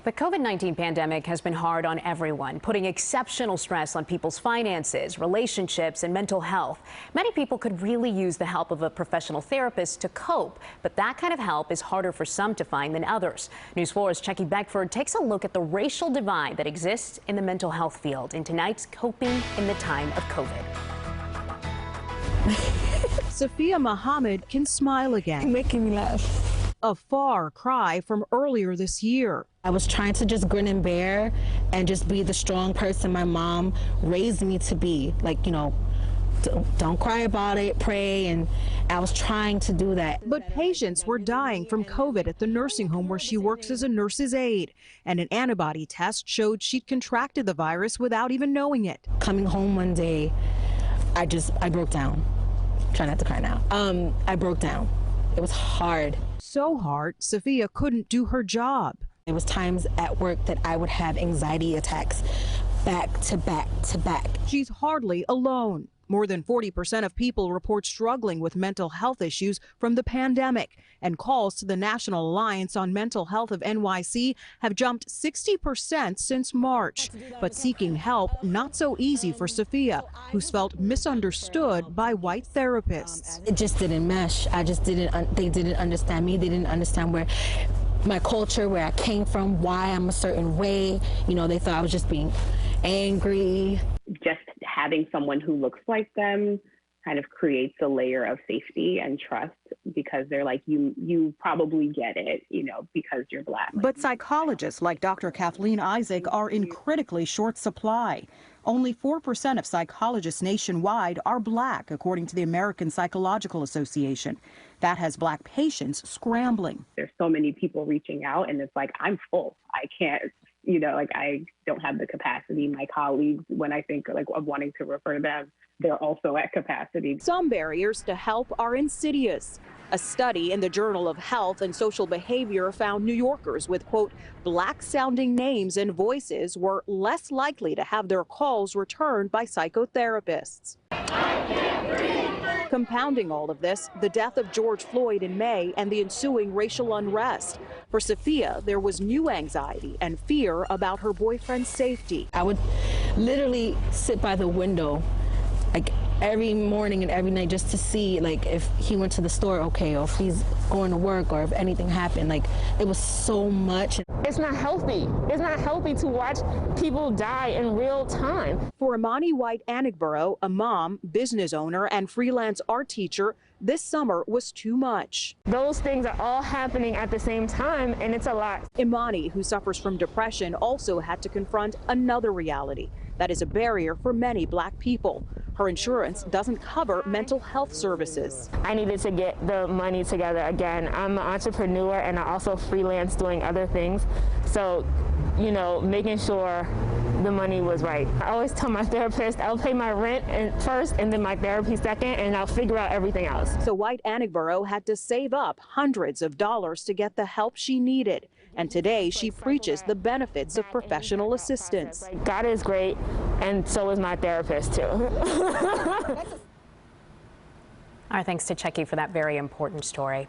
The COVID-19 pandemic has been hard on everyone, putting exceptional stress on people's finances, relationships, and mental health. Many people could really use the help of a professional therapist to cope, but that kind of help is harder for some to find than others. News 4's Checkey Beckford takes a look at the racial divide that exists in the mental health field in tonight's Coping in the Time of COVID. SAFIA Mohammed can smile again. Making me laugh. A far cry from earlier this year. I was trying to just grin and bear and just be the strong person my mom raised me to be. Like, you know, don't cry about it, pray, and I was trying to do that. But patients were dying from COVID at the nursing home where she works as a nurse's aide, and an antibody test showed she'd contracted the virus without even knowing it. Coming home one day, I broke down. Try not to cry now. I broke down. It was hard. So hard, SAFIA couldn't do her job. It was times at work that I would have anxiety attacks back to back to back. She's hardly alone. More than 40% of people report struggling with mental health issues from the pandemic, and calls to the National Alliance on Mental Health of NYC have jumped 60% since March. But seeking help, not so easy for SAFIA, who's felt misunderstood by white therapists. It just didn't mesh. They didn't understand me. They didn't understand where my culture, where I came from, why I'm a certain way. You know, they thought I was just being angry. Just having someone who looks like them kind of creates a layer of safety and trust, because they're like, you probably get it, you know, because you're Black. But psychologists like Dr. KATHLEEN are in critically short supply. Only 4% of psychologists nationwide are Black, according to the American Psychological Association. That has Black patients scrambling. There's so many people reaching out, and it's like, I'm full. I can't, you know, like, I don't have the capacity. My colleagues, when I think like of wanting to refer them, they're also at capacity. Some barriers to help are insidious. A study in the Journal of Health and Social Behavior found New Yorkers with, quote, Black-sounding names and voices were less likely to have their calls returned by psychotherapists. Compounding all of this, the death of George Floyd in May and the ensuing racial unrest. For SAFIA, there was new anxiety and fear about her boyfriend's safety. I would literally sit by the window like every morning and every night just to see like if he went to the store okay, or if he's going to work, or if anything happened. Like, it was so much. It's not healthy. It's not healthy to watch people die in real time. For Imani White Anigborough, a mom, business owner, and freelance art teacher, this summer was too much. Those things are all happening at the same time, and it's a lot. Imani, who suffers from depression, also had to confront another reality that is a barrier for many Black people. Her insurance doesn't cover mental health services. I needed to get the money together again. I'm an entrepreneur, and I also freelance doing other things. So, you know, making sure the money was right. I always tell my therapist, I'll pay my rent first and then my therapy second, and I'll figure out everything else. So White Anigborough had to save up hundreds of dollars to get the help she needed. And today she preaches the benefits of professional assistance. God is great, and so is my therapist too. Our thanks to Checkey for that very important story.